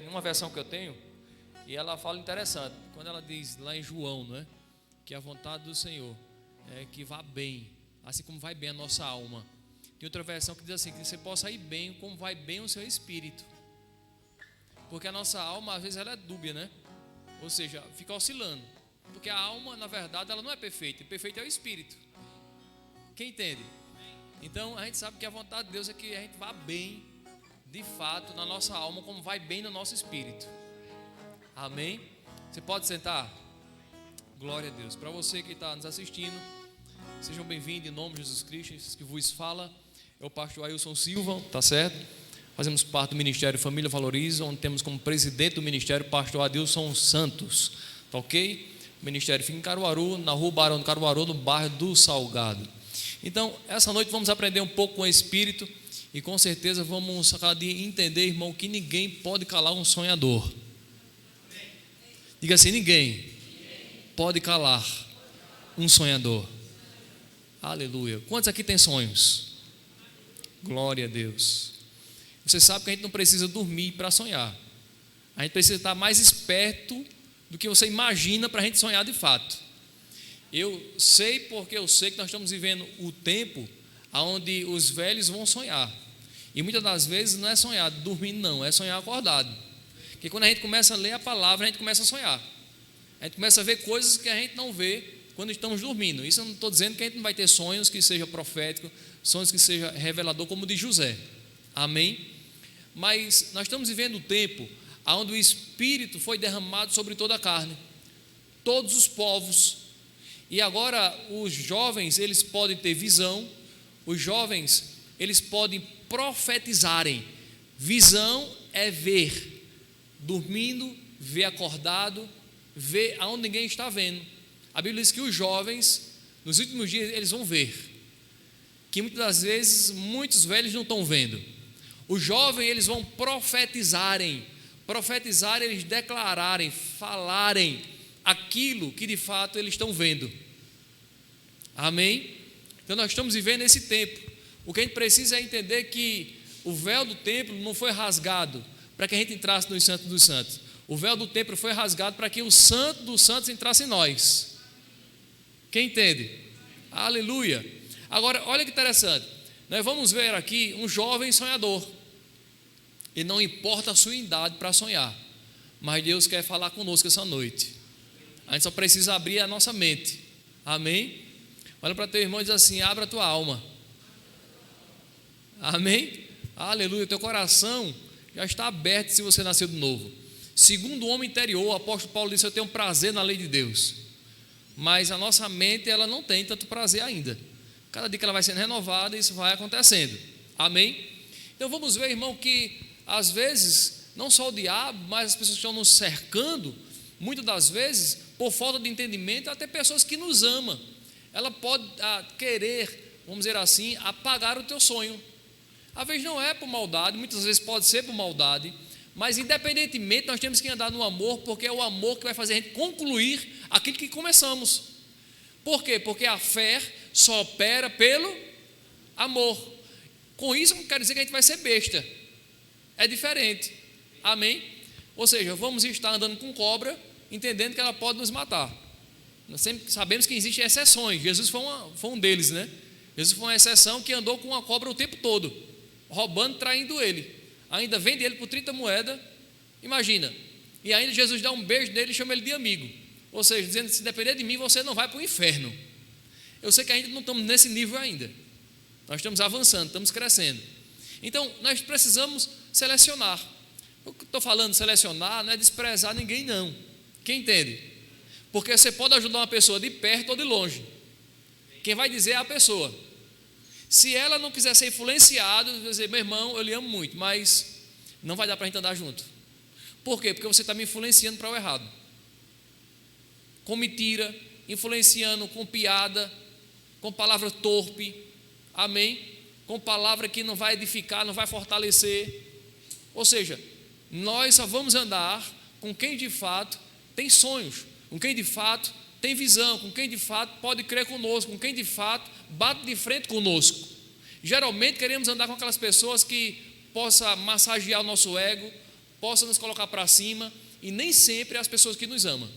uma versão que eu tenho, e ela fala interessante, quando ela diz lá em João, não é? Que a vontade do Senhor é que vá bem, assim como vai bem a nossa alma. Tem outra versão que diz assim, que você possa ir bem como vai bem o seu espírito. Porque a nossa alma, às vezes, ela é dúbia, né? Ou seja, fica oscilando. Porque a alma, na verdade, ela não é perfeita. O perfeito é o espírito. Quem entende? Então, a gente sabe que a vontade de Deus é que a gente vá bem, de fato, na nossa alma, como vai bem no nosso espírito. Amém? Você pode sentar? Glória a Deus. Para você que está nos assistindo, sejam bem-vindos em nome de Jesus Cristo. Esse que vos fala é o pastor Ailson Silva, tá certo? Fazemos parte do Ministério Família Valoriza, onde temos como presidente do ministério o pastor Adilson Santos, tá ok? O ministério fica em Caruaru, na rua Barão do Caruaru, no bairro do Salgado. Então, essa noite vamos aprender um pouco com o Espírito e com certeza vamos cada dia entender, irmão, que ninguém pode calar um sonhador. Diga assim, ninguém pode calar um sonhador. Aleluia. Quantos aqui têm sonhos? Glória a Deus. Você sabe que a gente não precisa dormir para sonhar. A gente precisa estar mais esperto do que você imagina para a gente sonhar de fato. Eu sei porque eu sei que nós estamos vivendo o tempo onde os velhos vão sonhar. E muitas das vezes não é sonhar dormindo, não, é sonhar acordado. Porque quando a gente começa a ler a palavra, a gente começa a sonhar. A gente começa a ver coisas que a gente não vê quando estamos dormindo. Isso eu não estou dizendo que a gente não vai ter sonhos que sejam proféticos, sonhos que sejam revelador, como o de José. Amém? Mas nós estamos vivendo o tempo onde o Espírito foi derramado sobre toda a carne, todos os povos. E agora os jovens, eles podem ter visão, os jovens, eles podem profetizarem. Visão é ver, dormindo, ver acordado, ver aonde ninguém está vendo. A Bíblia diz que os jovens, nos últimos dias, eles vão ver, que muitas das vezes, muitos velhos não estão vendo. Os jovens, eles vão profetizarem, eles declararem, falarem aquilo que de fato eles estão vendo. Amém? Então nós estamos vivendo esse tempo. O que a gente precisa é entender que o véu do templo não foi rasgado para que a gente entrasse no Santo dos Santos. O véu do templo foi rasgado para que o Santo dos Santos entrasse em nós. Quem entende? Aleluia. Agora, olha que interessante. Nós vamos ver aqui um jovem sonhador. E não importa a sua idade para sonhar, mas Deus quer falar conosco essa noite. A gente só precisa abrir a nossa mente. Amém? Olha para teu irmão e diz assim: abra a tua alma. Amém? Aleluia. Teu coração já está aberto se você nasceu de novo. Segundo o homem interior, o apóstolo Paulo disse: eu tenho prazer na lei de Deus. Mas a nossa mente, ela não tem tanto prazer ainda. Cada dia que ela vai sendo renovada, isso vai acontecendo. Amém? Então vamos ver, irmão, que às vezes, não só o diabo, mas as pessoas que estão nos cercando, muitas das vezes, por falta de entendimento, até pessoas que nos amam, ela pode querer, vamos dizer assim, apagar o teu sonho. Às vezes não é por maldade, muitas vezes pode ser por maldade, mas independentemente nós temos que andar no amor, porque é o amor que vai fazer a gente concluir aquilo que começamos. Por quê? Porque a fé só opera pelo amor. Com isso não quer dizer que a gente vai ser besta. É diferente. Amém? Ou seja, vamos estar andando com cobra, entendendo que ela pode nos matar. Nós sempre sabemos que existem exceções. Jesus foi um deles, né? Jesus foi uma exceção que andou com uma cobra o tempo todo, roubando, traindo ele. Ainda vende ele por 30 moedas. Imagina. E ainda Jesus dá um beijo nele e chama ele de amigo. Ou seja, dizendo: se depender de mim, você não vai para o inferno. Eu sei que ainda não estamos nesse nível ainda. Nós estamos avançando, estamos crescendo. Então, nós precisamos selecionar. O que eu estou falando selecionar não é desprezar ninguém, não. Quem entende? Porque você pode ajudar uma pessoa de perto ou de longe. Quem vai dizer é a pessoa. Se ela não quiser ser influenciada, vai dizer: meu irmão, eu lhe amo muito, mas não vai dar para a gente andar junto. Por quê? Porque você está me influenciando para o errado. Com mentira, influenciando com piada, com palavra torpe. Amém? Com palavra que não vai edificar, não vai fortalecer. Ou seja, nós só vamos andar com quem de fato tem sonhos, com quem de fato tem visão, com quem de fato pode crer conosco, com quem de fato bate de frente conosco. Geralmente queremos andar com aquelas pessoas que possam massagear o nosso ego, possa nos colocar para cima, e nem sempre é as pessoas que nos amam.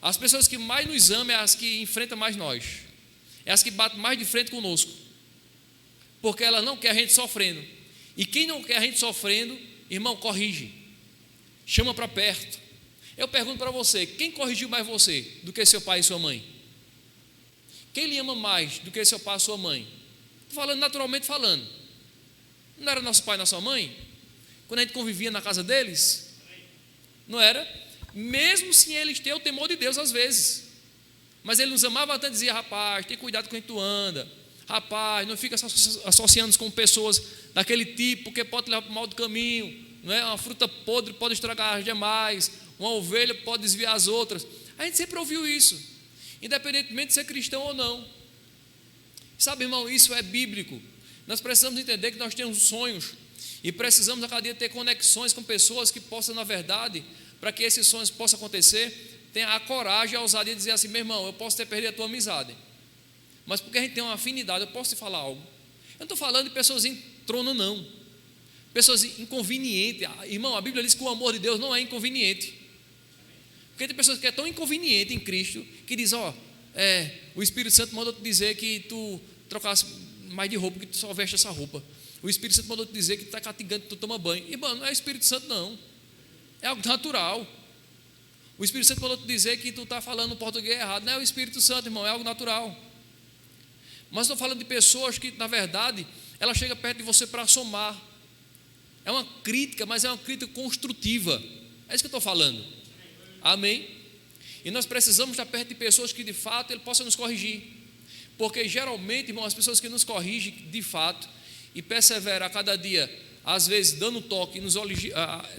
As pessoas que mais nos amam é as que enfrentam mais nós, é as que batem mais de frente conosco, porque ela não quer a gente sofrendo. E quem não quer a gente sofrendo, irmão, corrige, chama para perto. Eu pergunto para você, quem corrigiu mais você do que seu pai e sua mãe? Quem lhe ama mais do que seu pai e sua mãe? Estou falando naturalmente falando. Não era nosso pai e nossa mãe? Quando a gente convivia na casa deles? Não era? Mesmo sem eles terem o temor de Deus às vezes. Mas ele nos amava tanto, dizia: rapaz, tem cuidado com quem tu anda. Rapaz, não fica associando-se com pessoas daquele tipo, porque pode te levar para o mal do caminho. Não é? Uma fruta podre pode estragar as demais. Uma ovelha pode desviar as outras. A gente sempre ouviu isso, independentemente de ser cristão ou não. Sabe, irmão, isso é bíblico. Nós precisamos entender que nós temos sonhos e precisamos a cada dia ter conexões com pessoas que possam, na verdade, para que esses sonhos possam acontecer, tenha a coragem e a ousadia de dizer assim: meu irmão, eu posso ter perdido a tua amizade, mas porque a gente tem uma afinidade, eu posso te falar algo. Eu não estou falando de pessoas em trono, não. Pessoas inconvenientes. Irmão, a Bíblia diz que o amor de Deus não é inconveniente. Porque tem pessoas que é tão inconveniente em Cristo que diz: o Espírito Santo mandou te dizer que tu trocasse mais de roupa, que tu só veste essa roupa. O Espírito Santo mandou te dizer que tu está catigando, que tu toma banho. Irmão, não é o Espírito Santo, não. É algo natural. O Espírito Santo mandou te dizer que tu está falando português errado. Não é o Espírito Santo, irmão, é algo natural. Mas estou falando de pessoas que, na verdade, ela chega perto de você para somar. É uma crítica, mas é uma crítica construtiva. É isso que eu estou falando. Amém? E nós precisamos estar perto de pessoas que de fato ele possa nos corrigir, porque geralmente, irmão, as pessoas que nos corrigem de fato e perseveram a cada dia, às vezes dando toque,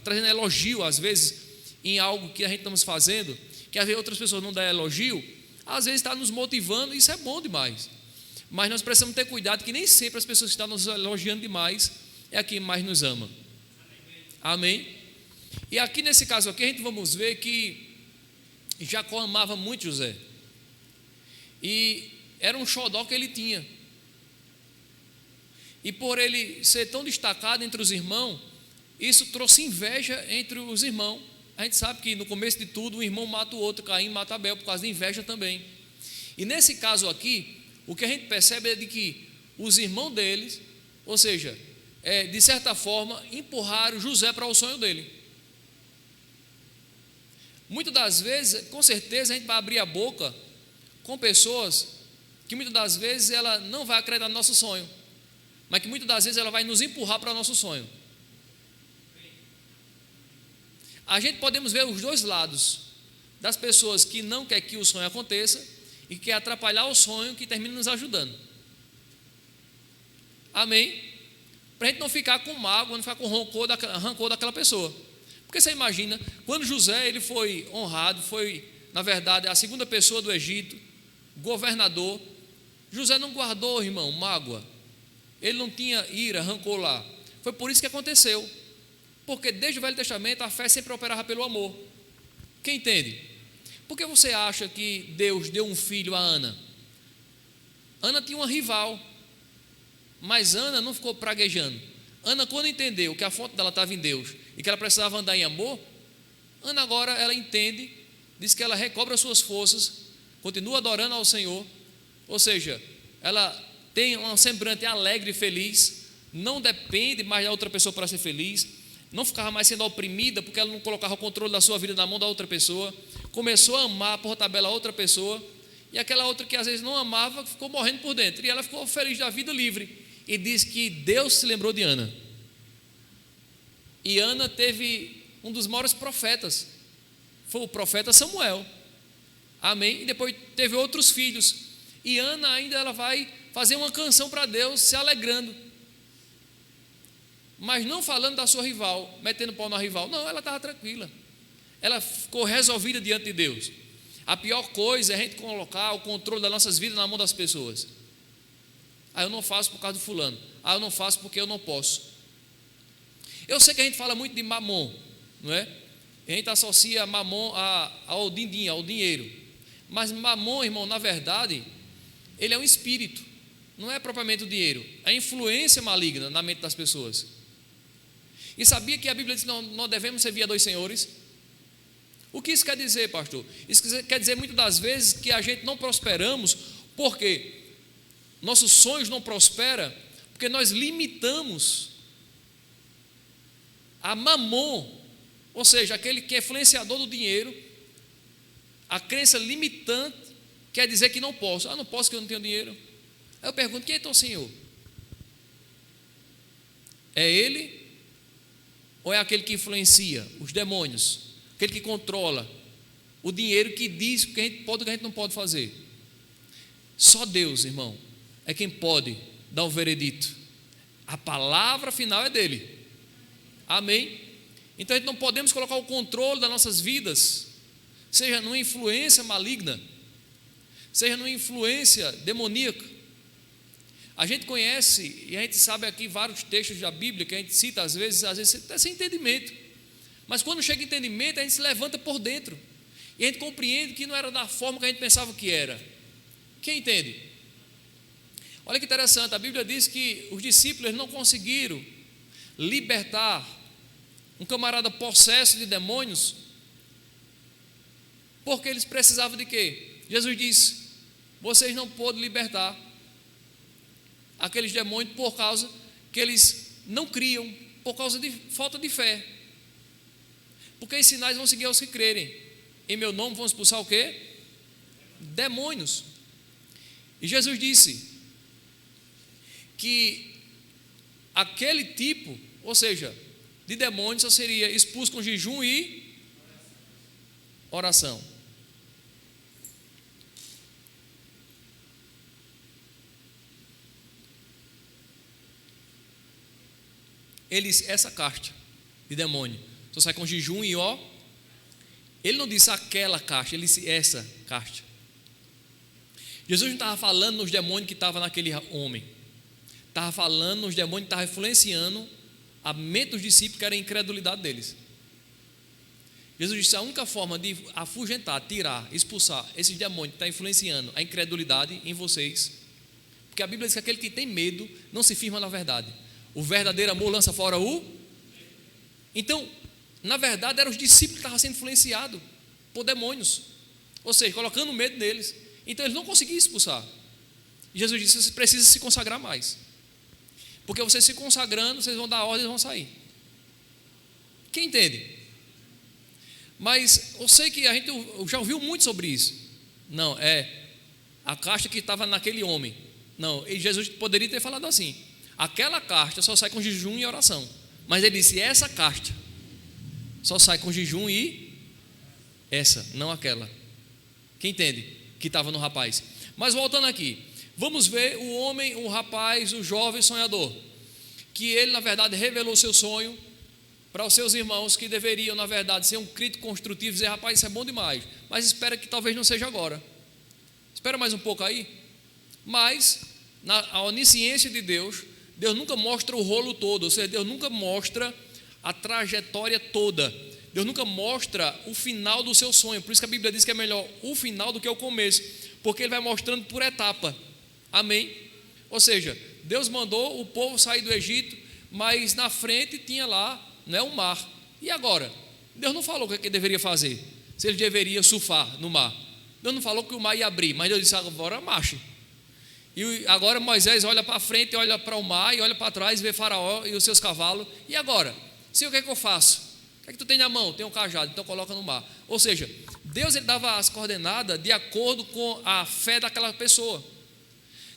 trazendo elogio às vezes em algo que a gente estamos fazendo, que às vezes outras pessoas não dão elogio, às vezes está nos motivando, e isso é bom demais. Mas nós precisamos ter cuidado que nem sempre as pessoas que estão nos elogiando demais é a quem mais nos ama. Amém? E aqui nesse caso aqui a gente vamos ver que Jacó amava muito José, e era um xodó que ele tinha, e por ele ser tão destacado entre os irmãos, isso trouxe inveja entre os irmãos. A gente sabe que no começo de tudo um irmão mata o outro, Caim mata Abel por causa de inveja também. E nesse caso aqui, o que a gente percebe é de que os irmãos deles, ou seja, de certa forma, empurraram José para o sonho dele. Muitas das vezes, com certeza, a gente vai abrir a boca com pessoas que muitas das vezes ela não vai acreditar no nosso sonho, mas que muitas das vezes ela vai nos empurrar para o nosso sonho. A gente podemos ver os dois lados, das pessoas que não quer que o sonho aconteça e que quer atrapalhar o sonho, que termina nos ajudando. Amém? Para a gente não ficar com mágoa, não ficar com rancor daquela pessoa. Porque você imagina, quando José ele foi honrado, foi, na verdade, a segunda pessoa do Egito, governador, José não guardou, irmão, mágoa. Ele não tinha ira, rancor lá. Foi por isso que aconteceu. Porque desde o Velho Testamento a fé sempre operava pelo amor. Quem entende? Por que você acha que Deus deu um filho a Ana? Ana tinha uma rival, mas Ana não ficou praguejando. Ana, quando entendeu que a fonte dela estava em Deus e que ela precisava andar em amor, Ana agora ela entende, diz que ela recobra suas forças, continua adorando ao Senhor, ou seja, ela tem um semblante alegre e feliz, não depende mais da outra pessoa para ser feliz, não ficava mais sendo oprimida porque ela não colocava o controle da sua vida na mão da outra pessoa, começou a amar por tabela a outra pessoa, e aquela outra que às vezes não amava ficou morrendo por dentro, e ela ficou feliz da vida, livre. E diz que Deus se lembrou de Ana, e Ana teve um dos maiores profetas, foi o profeta Samuel. Amém? E depois teve outros filhos, e Ana ainda ela vai fazer uma canção para Deus, se alegrando, mas não falando da sua rival, metendo pau na rival. Não, ela estava tranquila, ela ficou resolvida diante de Deus. A pior coisa é a gente colocar o controle das nossas vidas na mão das pessoas. Eu não faço por causa do fulano, eu não faço porque eu não posso. Eu sei que a gente fala muito de mamon, não é? A gente associa mamon ao din-din, ao dinheiro, mas mamon, irmão, na verdade ele é um espírito, não é propriamente o dinheiro, é a influência maligna na mente das pessoas. E sabia que a Bíblia diz que não devemos servir a dois senhores? O que isso quer dizer, pastor? Isso quer dizer muitas das vezes que a gente não prosperamos, porque nossos sonhos não prosperam, porque nós limitamos a mamon, ou seja, aquele que é influenciador do dinheiro. A crença limitante quer dizer que não posso. Não posso porque eu não tenho dinheiro. Aí eu pergunto, quem é então o Senhor? É Ele? Ou é aquele que influencia? Os demônios? Aquele que controla o dinheiro, que diz o que a gente pode e o que a gente não pode fazer? Só Deus, irmão, é quem pode dar o veredito. A palavra final é dele. Amém? Então a gente não podemos colocar o controle das nossas vidas, seja numa influência maligna, seja numa influência demoníaca. A gente conhece e a gente sabe aqui vários textos da Bíblia que a gente cita às vezes até sem entendimento, mas quando chega entendimento a gente se levanta por dentro e a gente compreende que não era da forma que a gente pensava que era. Quem entende? Olha que interessante, a Bíblia diz que os discípulos não conseguiram libertar um camarada possesso de demônios, porque eles precisavam de quê? Jesus disse: vocês não podem libertar aqueles demônios por causa que eles não criam, por causa de falta de fé. Porque os sinais vão seguir aos que crerem. Em meu nome vão expulsar o quê? Demônios. E Jesus disse que aquele tipo, ou seja, de demônio só seria expulso com jejum e oração. Essa casta de demônio só sai com jejum e ele não disse aquela casta, ele disse essa casta. Jesus não estava falando nos demônios que estavam naquele homem, estava falando nos demônios que estavam influenciando a mente dos discípulos, que era a incredulidade deles. Jesus disse: a única forma de afugentar, tirar, expulsar esses demônios que estão influenciando a incredulidade em vocês, porque a Bíblia diz que aquele que tem medo não se firma na verdade. O verdadeiro amor lança fora o... Então, na verdade, eram os discípulos que estavam sendo influenciados por demônios, ou seja, colocando medo neles. Então eles não conseguiam expulsar. E Jesus disse: vocês precisam se consagrar mais, porque vocês se consagrando, vocês vão dar ordem e vão sair. Quem entende? Mas eu sei que a gente já ouviu muito sobre isso. Não, é a casta que estava naquele homem. Não, e Jesus poderia ter falado assim: aquela casta só sai com jejum e oração. Mas ele disse: essa casta só sai com jejum e essa, não aquela. Quem entende? Que estava no rapaz. Mas voltando aqui, vamos ver o homem, o rapaz, o jovem sonhador, que ele na verdade revelou seu sonho para os seus irmãos, que deveriam na verdade ser um crítico construtivo e dizer: rapaz, isso é bom demais, mas espera que talvez não seja agora, espera mais um pouco aí. Mas a onisciência de Deus nunca mostra o rolo todo, ou seja, Deus nunca mostra a trajetória toda, Deus nunca mostra o final do seu sonho. Por isso que a Bíblia diz que é melhor o final do que o começo, porque Ele vai mostrando por etapa. Amém? Ou seja, Deus mandou o povo sair do Egito, mas na frente tinha lá, né, um mar. E agora? Deus não falou o que ele deveria fazer, se ele deveria surfar no mar. Deus não falou que o mar ia abrir, mas Deus disse: agora marche. E agora Moisés olha para frente, olha para o mar, e olha para trás, vê Faraó e os seus cavalos. E agora? Senhor, o que é que eu faço? O que é que tu tem na mão? Tem um cajado, então coloca no mar. Ou seja, Deus ele dava as coordenadas de acordo com a fé daquela pessoa.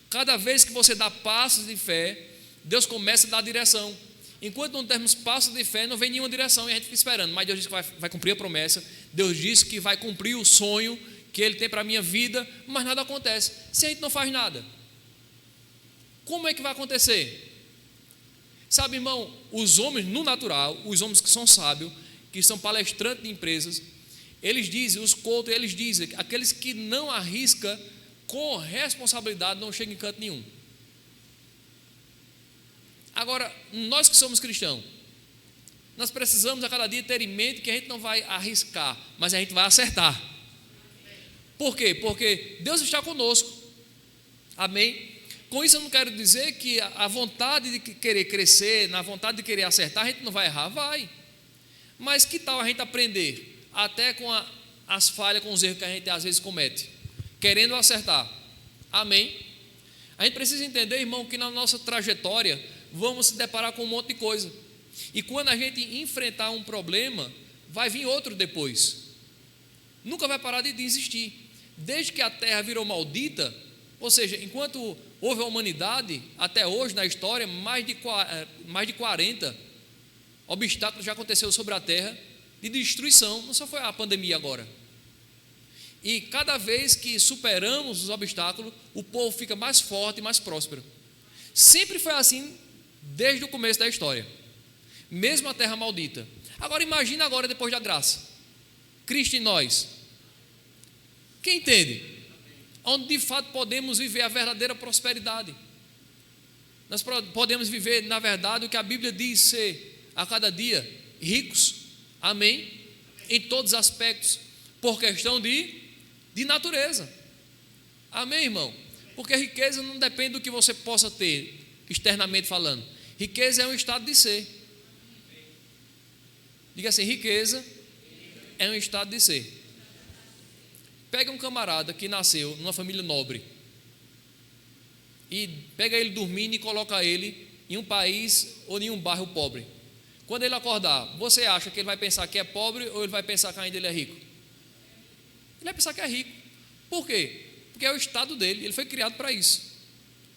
Cada vez que você dá passos de fé, Deus começa a dar direção. Enquanto não temos passos de fé, não vem nenhuma direção e a gente fica esperando. Mas Deus disse que vai cumprir a promessa. Deus disse que vai cumprir o sonho que Ele tem para a minha vida, mas nada acontece. Se a gente não faz nada, como é que vai acontecer? Sabe, irmão, os homens no natural, os homens que são sábios, que são palestrantes de empresas, eles dizem, os coaches, eles dizem, aqueles que não arriscam com responsabilidade não chegam em canto nenhum. Agora, nós que somos cristãos, nós precisamos a cada dia ter em mente que a gente não vai arriscar, mas a gente vai acertar. Por quê? Porque Deus está conosco. Amém? Com isso eu não quero dizer que a vontade de querer crescer, na vontade de querer acertar, a gente não vai errar, vai. Mas que tal a gente aprender, até com as falhas, com os erros que a gente às vezes comete, querendo acertar? Amém? A gente precisa entender, irmão, que na nossa trajetória vamos se deparar com um monte de coisa. E quando a gente enfrentar um problema, vai vir outro depois. Nunca vai parar de existir. Desde que a terra virou maldita, ou seja, enquanto houve a humanidade, até hoje na história, mais de 40 obstáculos já aconteceram sobre a terra de destruição. Não só foi a pandemia agora. E cada vez que superamos os obstáculos, o povo fica mais forte e mais próspero. Sempre foi assim desde o começo da história, mesmo a terra maldita. Agora imagina agora depois da graça, Cristo em nós. Quem entende? Onde de fato podemos viver a verdadeira prosperidade. Nós podemos viver, na verdade, o que a Bíblia diz ser a cada dia ricos, amém? Em todos os aspectos, por questão de natureza, amém, irmão? Porque riqueza não depende do que você possa ter externamente falando. Riqueza é um estado de ser. Diga assim: riqueza é um estado de ser. Pega um camarada que nasceu numa família nobre e pega ele dormindo e coloca ele em um país ou em um bairro pobre. Quando ele acordar, você acha que ele vai pensar que é pobre ou ele vai pensar que ainda ele é rico? Ele vai pensar que é rico. Por quê? Porque é o estado dele, ele foi criado para isso.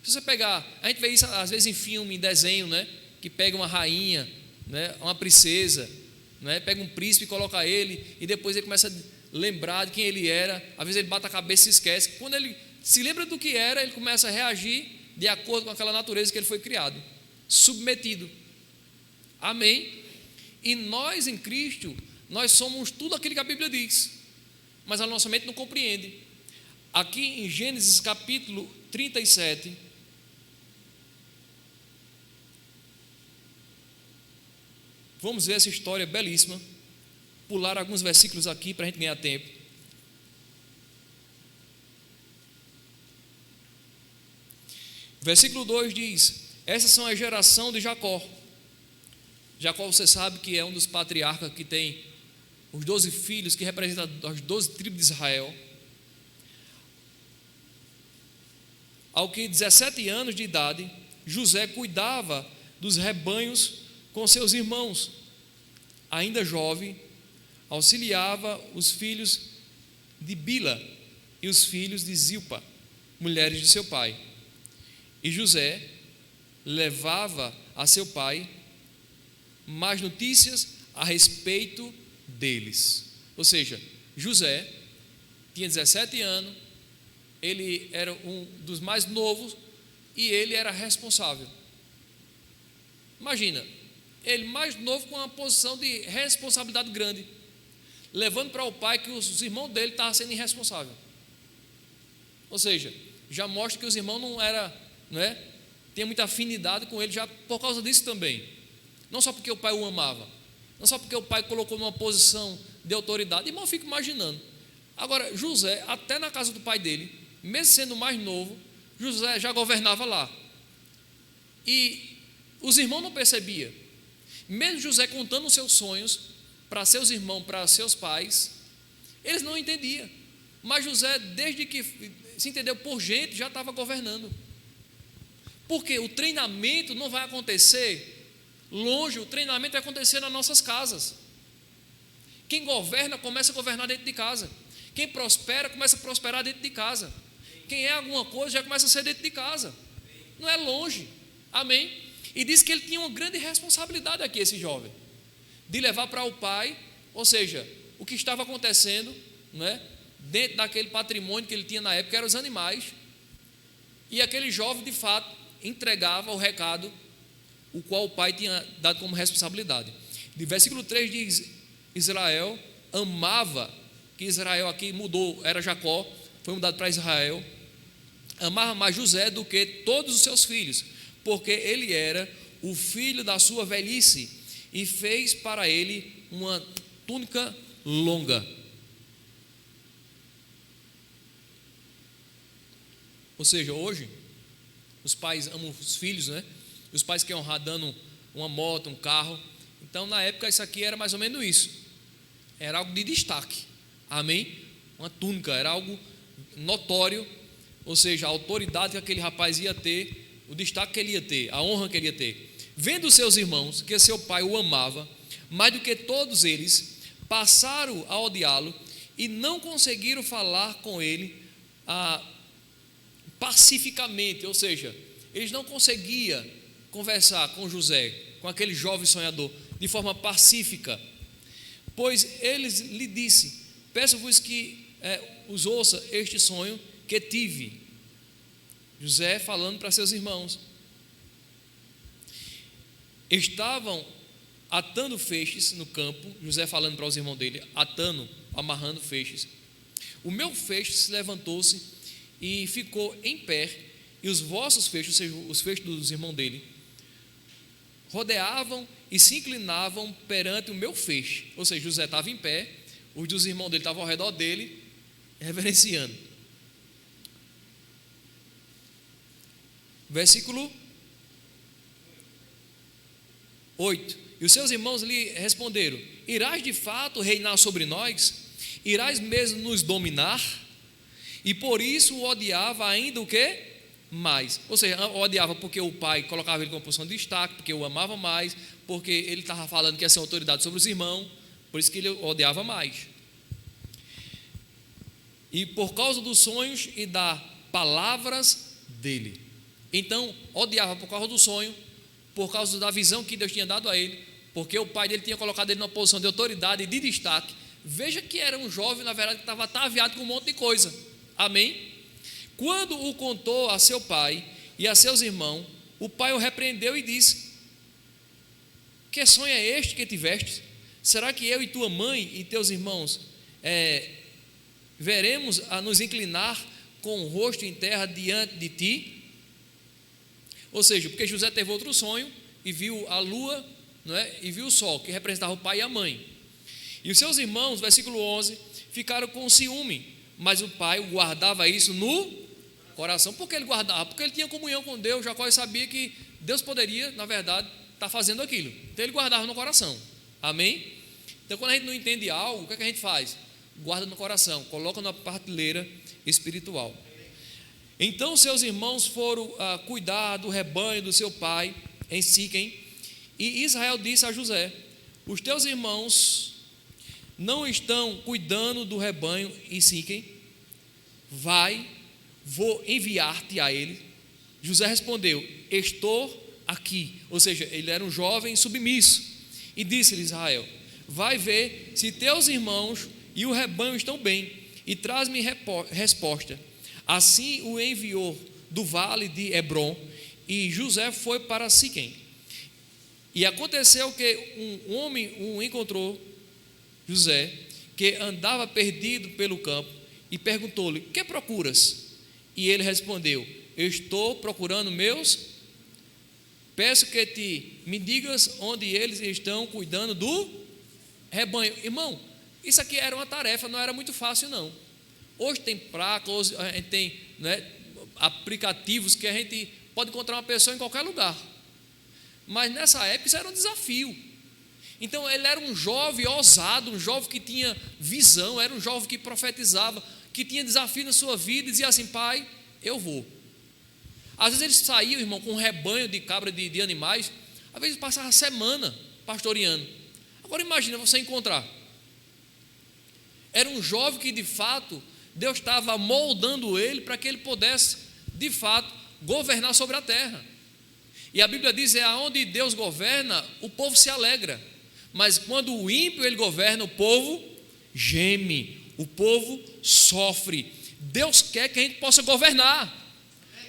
Se você pegar, a gente vê isso às vezes em filme, em desenho, né? Que pega uma rainha, né? Uma princesa, né? Pega um príncipe e coloca ele, e depois ele começa a lembrar de quem ele era. Às vezes ele bate a cabeça e se esquece. Quando ele se lembra do que era, ele começa a reagir de acordo com aquela natureza que ele foi criado, submetido. Amém? E nós em Cristo, nós somos tudo aquilo que a Bíblia diz, mas a nossa mente não compreende. Aqui em Gênesis capítulo 37, vamos ver essa história belíssima. Pular alguns versículos aqui para a gente ganhar tempo. Versículo 2 diz: essas são a geração de Jacó. Jacó, você sabe que é um dos patriarcas que tem os 12 filhos, que representam as 12 tribos de Israel. Ao que 17 anos de idade, José cuidava dos rebanhos com seus irmãos. Ainda jovem, auxiliava os filhos de Bila e os filhos de Zilpa, mulheres de seu pai. E José levava a seu pai mais notícias a respeito deles. Ou seja, José tinha 17 anos, ele era um dos mais novos e ele era responsável. Imagina, ele mais novo com uma posição de responsabilidade grande, levando para o pai que os irmãos dele estavam sendo irresponsáveis. Ou seja, já mostra que os irmãos não é? Tinha muita afinidade com ele já por causa disso também. Não só porque o pai o amava, não só porque o pai colocou numa posição de autoridade. Irmão, eu fico imaginando. Agora, José, até na casa do pai dele, mesmo sendo mais novo, José já governava lá. E os irmãos não percebiam. Mesmo José contando os seus sonhos para seus irmãos, para seus pais, eles não entendiam. Mas José, desde que se entendeu por gente, já estava governando. Porque o treinamento não vai acontecer longe, o treinamento vai acontecer nas nossas casas. Quem governa, começa a governar dentro de casa. Quem prospera, começa a prosperar dentro de casa. Quem é alguma coisa, já começa a ser dentro de casa. Não é longe. Amém? E diz que ele tinha uma grande responsabilidade aqui, esse jovem, de levar para o pai, ou seja, o que estava acontecendo, né, dentro daquele patrimônio que ele tinha na época, eram os animais. E aquele jovem, de fato, entregava o recado, o qual o pai tinha dado como responsabilidade. De versículo 3 diz: Israel amava, que Israel aqui mudou, era Jacó, foi mudado para Israel, amava mais José do que todos os seus filhos, porque ele era o filho da sua velhice, e fez para ele uma túnica longa. Ou seja, hoje, os pais amam os filhos, né? Os pais querem honrar dando uma moto, um carro. Então, na época, isso aqui era mais ou menos isso. Era algo de destaque. Amém? Uma túnica, era algo notório, ou seja, a autoridade que aquele rapaz ia ter, o destaque que ele ia ter, a honra que ele ia ter. Vendo seus irmãos que seu pai o amava, mais do que todos eles, passaram a odiá-lo e não conseguiram falar com ele pacificamente, ou seja, eles não conseguiam conversar com José, com aquele jovem sonhador, de forma pacífica, pois eles lhe disse: peço-vos que os ouça este sonho que tive. José falando para seus irmãos. Estavam atando feixes no campo, José falando para os irmãos dele, amarrando feixes. O meu feixe se levantou-se e ficou em pé, e os vossos feixes, ou seja, os feixes dos irmãos dele, rodeavam e se inclinavam perante o meu feixe. Ou seja, José estava em pé, os dos irmãos dele estavam ao redor dele, reverenciando. Versículo 8. E os seus irmãos lhe responderam: irás de fato reinar sobre nós? Irás mesmo nos dominar? E por isso o odiava ainda o quê? Mais. Ou seja, o odiava porque o pai colocava ele com posição de destaque, porque o amava mais, porque ele estava falando que ia ser autoridade sobre os irmãos, por isso que ele odiava mais. E por causa dos sonhos e das palavras dele. Então, odiava por causa do sonho, por causa da visão que Deus tinha dado a ele, porque o pai dele tinha colocado ele numa posição de autoridade e de destaque. Veja que era um jovem, na verdade, que estava ataviado com um monte de coisa. Amém? Quando o contou a seu pai e a seus irmãos, o pai o repreendeu e disse: que sonho é este que tiveste? Será que eu e tua mãe e teus irmãos veremos a nos inclinar com o rosto em terra diante de ti? Ou seja, porque José teve outro sonho e viu a lua, não é? E viu o sol, que representava o pai e a mãe. E os seus irmãos, versículo 11, ficaram com ciúme, mas o pai guardava isso no coração. Por que ele guardava? Porque ele tinha comunhão com Deus. Jacó sabia que Deus poderia, na verdade, estar fazendo aquilo. Então ele guardava no coração. Amém? Então, quando a gente não entende algo, o que é que a gente faz? Guarda no coração, coloca na prateleira espiritual. Então seus irmãos foram cuidar do rebanho do seu pai em Siquém, e Israel disse a José: os teus irmãos não estão cuidando do rebanho em Siquém? Vai, vou enviar-te a ele. José respondeu: estou aqui. Ou seja, ele era um jovem submisso, e disse-lhe Israel: vai ver se teus irmãos e o rebanho estão bem, e traz-me resposta. Assim o enviou do vale de Hebrom, e José foi para Siquém. E aconteceu que um homem o encontrou, José, que andava perdido pelo campo, e perguntou-lhe: que procuras? E ele respondeu: eu estou procurando meus. Peço que me digas onde eles estão cuidando do rebanho. Irmão, isso aqui era uma tarefa, não era muito fácil não. Hoje tem placa, hoje a gente tem, né, aplicativos que a gente pode encontrar uma pessoa em qualquer lugar. Mas nessa época isso era um desafio. Então ele era um jovem ousado, um jovem que tinha visão, era um jovem que profetizava, que tinha desafio na sua vida e dizia assim: pai, eu vou. Às vezes eles saíam, irmão, com um rebanho de cabra, de animais, às vezes passava a semana pastoreando. Agora imagina você encontrar. Era um jovem que de fato Deus estava moldando ele para que ele pudesse de fato governar sobre a terra. E a Bíblia diz: aonde Deus governa, o povo se alegra, mas quando o ímpio ele governa, o povo geme, o povo sofre. Deus quer que a gente possa governar,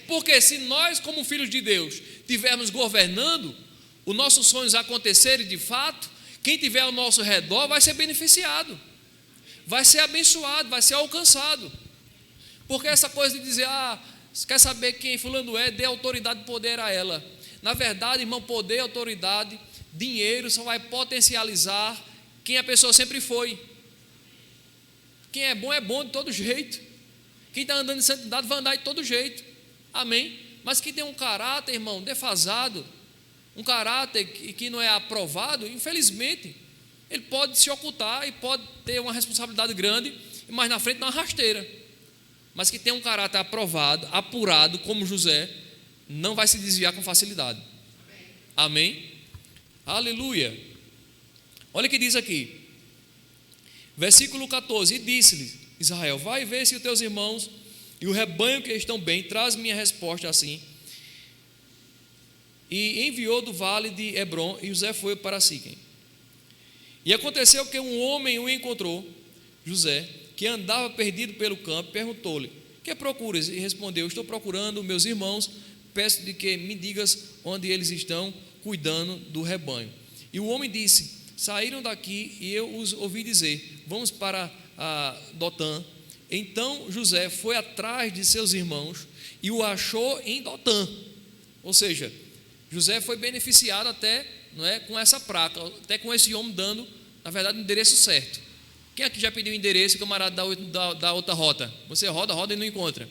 porque se nós, como filhos de Deus, estivermos governando, os nossos sonhos acontecerem de fato, quem tiver ao nosso redor vai ser beneficiado, vai ser abençoado, vai ser alcançado. Porque essa coisa de dizer: quer saber quem fulano é, dê autoridade e poder a ela. Na verdade, irmão, poder, autoridade, dinheiro só vai potencializar quem a pessoa sempre foi. Quem é bom de todo jeito. Quem está andando em santidade vai andar de todo jeito. Amém? mas que tem um caráter, irmão, defasado, um caráter que não é aprovado, infelizmente, ele pode se ocultar e pode ter uma responsabilidade grande, e mais na frente dar uma rasteira. Mas que tem um caráter aprovado, apurado, como José, não vai se desviar com facilidade. Amém? Aleluia. Olha o que diz aqui, versículo 14: e disse-lhe Israel: vai ver se os teus irmãos e o rebanho que estão bem, traz minha resposta assim. E enviou do vale de Hebrom, e José foi para Siquém. E aconteceu que um homem o encontrou, José, que andava perdido pelo campo, perguntou-lhe: que procuras? E respondeu: estou procurando meus irmãos, peço-te que me digas onde eles estão cuidando do rebanho. E o homem disse: saíram daqui e eu os ouvi dizer: vamos para Dotã. Então José foi atrás de seus irmãos e o achou em Dotã. Ou seja, José foi beneficiado até, não é, com essa praca, até com esse homem dando, na verdade, o endereço certo. Quem aqui já pediu o endereço e o camarada da outra rota? Você roda e não encontra.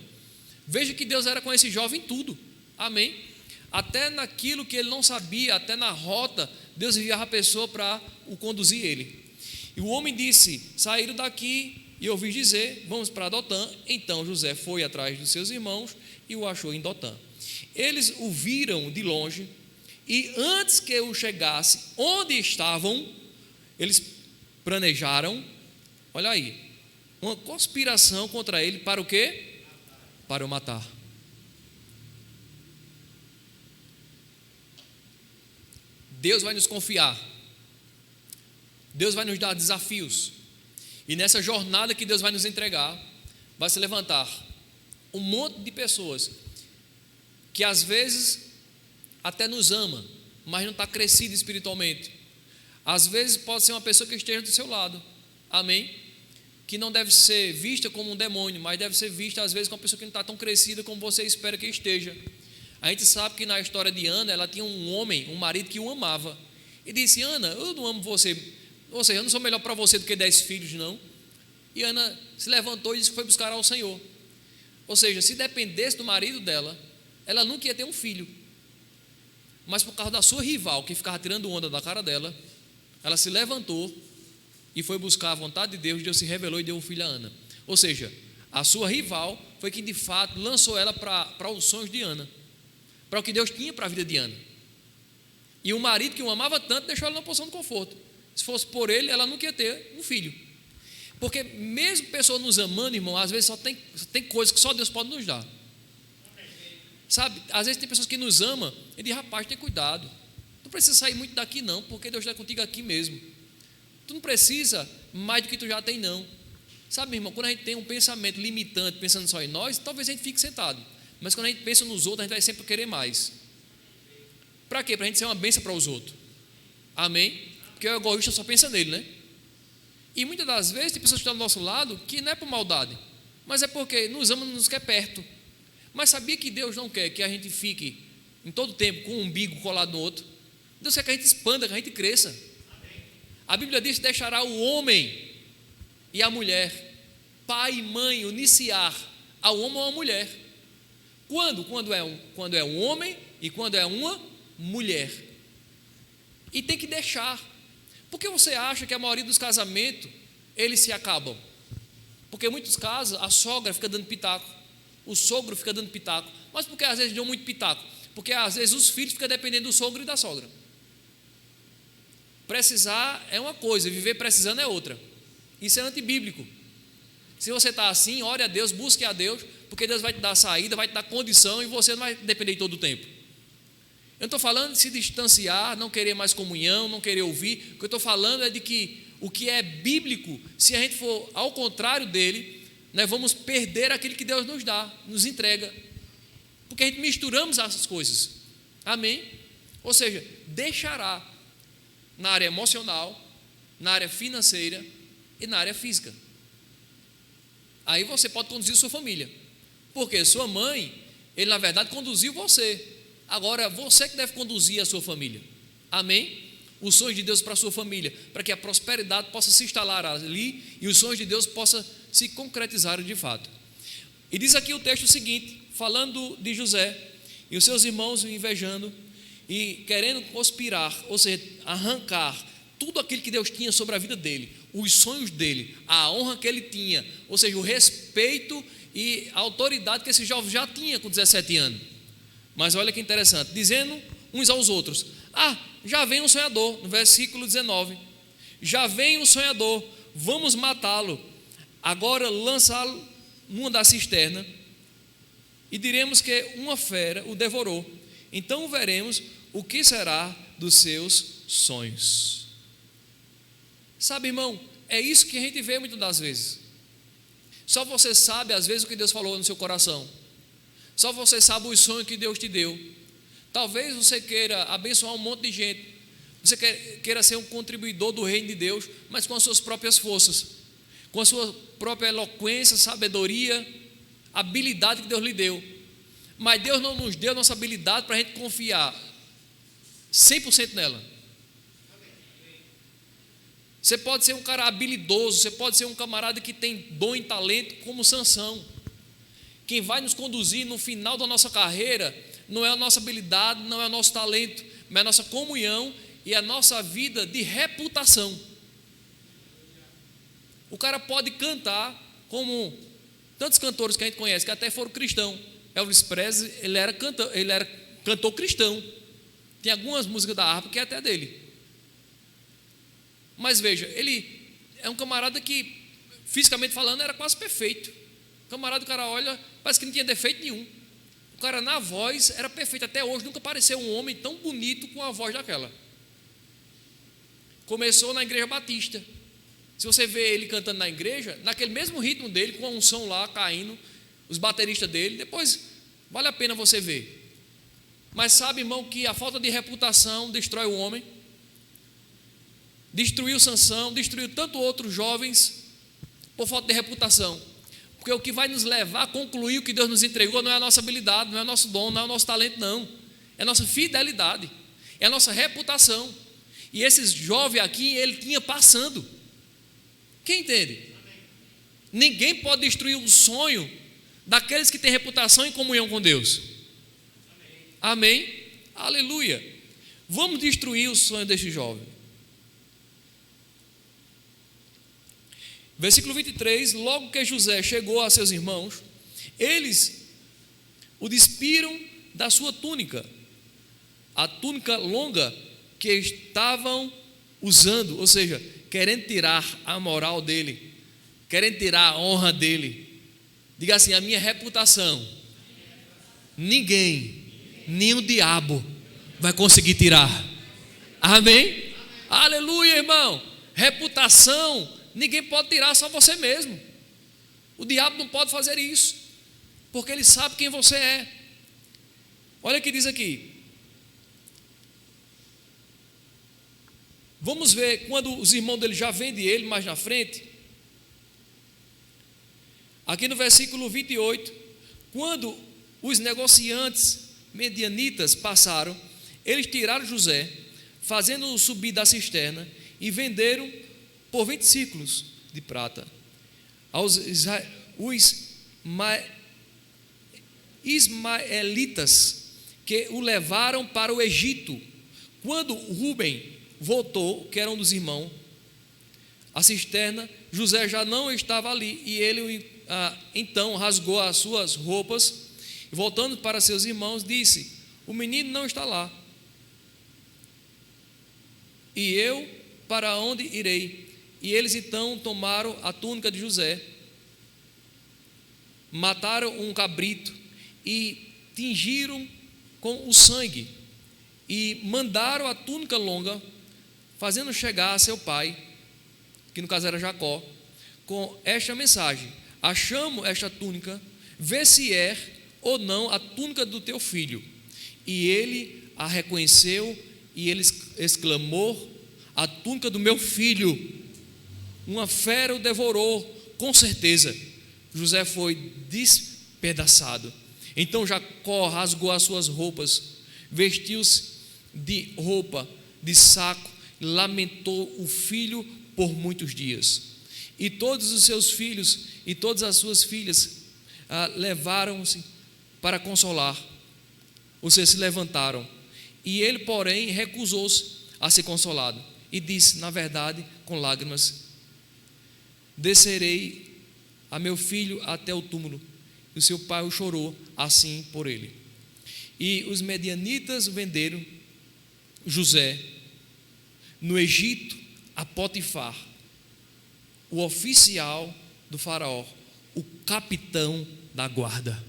Veja que Deus era com esse jovem em tudo. Amém? Até naquilo que ele não sabia, até na rota, Deus enviava a pessoa para o conduzir ele. E o homem disse: saíram daqui e ouvi dizer: vamos para Dotã. Então José foi atrás dos seus irmãos e o achou em Dotã. Eles o viram de longe, e antes que o chegasse onde estavam, eles planejaram, olha aí, uma conspiração contra ele. Para o quê? Para o matar. Deus vai nos confiar, Deus vai nos dar desafios, e nessa jornada que Deus vai nos entregar, vai se levantar um monte de pessoas que às vezes até nos ama, mas não está crescido espiritualmente. Às vezes pode ser uma pessoa que esteja do seu lado, amém? Que não deve ser vista como um demônio, mas deve ser vista às vezes como uma pessoa que não está tão crescida como você espera que esteja. A gente sabe que na história de Ana, ela tinha um homem, um marido que o amava, e disse: Ana, eu não amo você, ou seja, eu não sou melhor para você do que 10 filhos, não. E Ana se levantou e disse que foi buscar ao Senhor. Ou seja, se dependesse do marido dela, ela nunca ia ter um filho. Mas por causa da sua rival, que ficava tirando onda da cara dela, ela se levantou e foi buscar a vontade de Deus. Deus se revelou e deu um filho a Ana. Ou seja, a sua rival foi quem de fato lançou ela para os sonhos de Ana, para o que Deus tinha para a vida de Ana. E o marido que o amava tanto deixou ela numa posição de conforto. Se fosse por ele, ela nunca ia ter um filho. Porque mesmo pessoa nos amando, irmão, às vezes só tem coisas que só Deus pode nos dar. Sabe, às vezes tem pessoas que nos amam e dizem: rapaz, tem cuidado, não precisa sair muito daqui não, porque Deus está contigo aqui mesmo. Tu não precisa mais do que tu já tem não. Sabe, irmão, quando a gente tem um pensamento limitante, pensando só em nós, talvez a gente fique sentado. Mas quando a gente pensa nos outros, a gente vai sempre querer mais. Para quê? Para a gente ser uma bênção para os outros. Amém? Porque o egoísta só pensa nele, né? E muitas das vezes tem pessoas que estão do nosso lado que não é por maldade, mas é porque nos ama e nos quer perto. Mas sabia que Deus não quer que a gente fique em todo tempo com o umbigo colado no outro? Deus quer que a gente expanda, que a gente cresça. A Bíblia diz que deixará o homem e a mulher, pai e mãe, uniciar ao homem ou à mulher. Quando? Quando é um homem e quando é uma mulher. E tem que deixar. Por que você acha que a maioria dos casamentos eles se acabam? Porque em muitos casos a sogra fica dando pitaco, o sogro fica dando pitaco. Mas por que às vezes deu muito pitaco? Porque às vezes os filhos ficam dependendo do sogro e da sogra. Precisar é uma coisa, viver precisando é outra. Isso é antibíblico. Se você está assim, ore a Deus, busque a Deus, porque Deus vai te dar saída, vai te dar condição e você não vai depender de todo o tempo. Eu não estou falando de se distanciar, não querer mais comunhão, não querer ouvir. O que eu estou falando é de que o que é bíblico, se a gente for ao contrário dele, nós vamos perder aquilo que Deus nos dá, nos entrega. Porque a gente misturamos essas coisas. Amém? Ou seja, deixará na área emocional, na área financeira e na área física. Aí você pode conduzir sua família. Porque sua mãe, ele na verdade conduziu você. Agora você que deve conduzir a sua família. Amém? Os sonhos de Deus para a sua família, para que a prosperidade possa se instalar ali e os sonhos de Deus possam se concretizar de fato. E diz aqui o texto seguinte, falando de José, e os seus irmãos o invejando e querendo conspirar, ou seja, arrancar tudo aquilo que Deus tinha sobre a vida dele, os sonhos dele, a honra que ele tinha, ou seja, o respeito e a autoridade que esse jovem já tinha com 17 anos. Mas olha que interessante, dizendo uns aos outros: já vem um sonhador, no versículo 19, já vem um sonhador, vamos matá-lo, agora lançá-lo numa da cisterna, e diremos que uma fera o devorou, então veremos o que será dos seus sonhos. Sabe, irmão, é isso que a gente vê muitas das vezes. Só você sabe às vezes o que Deus falou no seu coração, só você sabe os sonhos que Deus te deu. Talvez você queira abençoar um monte de gente, você queira ser um contribuidor do reino de Deus, mas com as suas próprias forças, com a sua própria eloquência, sabedoria, habilidade que Deus lhe deu. Mas Deus não nos deu nossa habilidade para a gente confiar 100% nela. Você pode ser um cara habilidoso, você pode ser um camarada que tem dom e talento como Sansão. Quem vai nos conduzir no final da nossa carreira não é a nossa habilidade, não é o nosso talento, mas é a nossa comunhão e a nossa vida de reputação. O cara pode cantar como tantos cantores que a gente conhece, que até foram cristãos. Elvis Presley, ele era cantor cristão. Tem algumas músicas da harpa que é até dele. Mas veja, ele é um camarada que, fisicamente falando, era quase perfeito. Camarada, o cara olha, parece que não tinha defeito nenhum. O cara na voz era perfeito. Até hoje nunca apareceu um homem tão bonito com a voz daquela. Começou na igreja batista. Se você vê ele cantando na igreja, naquele mesmo ritmo dele, com a unção lá caindo, os bateristas dele, depois vale a pena você ver. Mas sabe, irmão, que a falta de reputação destrói o homem. Destruiu Sansão, destruiu tanto outros jovens por falta de reputação. Porque o que vai nos levar a concluir o que Deus nos entregou não é a nossa habilidade, não é o nosso dom, não é o nosso talento, não. É a nossa fidelidade, é a nossa reputação. E esse jovem aqui, ele tinha passando. Quem entende? Ninguém pode destruir o sonho daqueles que têm reputação em comunhão com Deus. Amém? Aleluia. Vamos destruir o sonho deste jovem. Versículo 23, logo que José chegou a seus irmãos, eles o despiram da sua túnica, a túnica longa que estavam usando, ou seja, querendo tirar a moral dele, querendo tirar a honra dele. Diga assim: a minha reputação, ninguém, nem o diabo vai conseguir tirar. Amém? Aleluia, irmão. Reputação ninguém pode tirar, só você mesmo. O diabo não pode fazer isso, porque ele sabe quem você é. Olha o que diz aqui. Vamos ver quando os irmãos dele já vendem ele mais na frente. Aqui no versículo 28, quando os negociantes medianitas passaram, eles tiraram José, fazendo-o subir da cisterna, e venderam por 20 ciclos de prata os ismaelitas, que o levaram para o Egito. Quando Rubem voltou, que era um dos irmãos, a cisterna, José já não estava ali, e ele então rasgou as suas roupas, e voltando para seus irmãos, disse: o menino não está lá, e eu para onde irei? E eles então tomaram a túnica de José, mataram um cabrito e tingiram com o sangue, e mandaram a túnica longa, fazendo chegar a seu pai, que no caso era Jacó, com esta mensagem: achamos esta túnica, vê se é ou não a túnica do teu filho. E ele a reconheceu, e ele exclamou: a túnica do meu filho, uma fera o devorou, com certeza. José foi despedaçado. Então Jacó rasgou as suas roupas, vestiu-se de roupa de saco, lamentou o filho por muitos dias. E todos os seus filhos e todas as suas filhas levaram-se para consolar os seus se levantaram, e ele, porém, recusou-se a ser consolado, e disse, na verdade, com lágrimas: descerei a meu filho até o túmulo. E o seu pai o chorou assim por ele. E os medianitas venderam José no Egito a Potifar, o oficial do faraó, o capitão da guarda.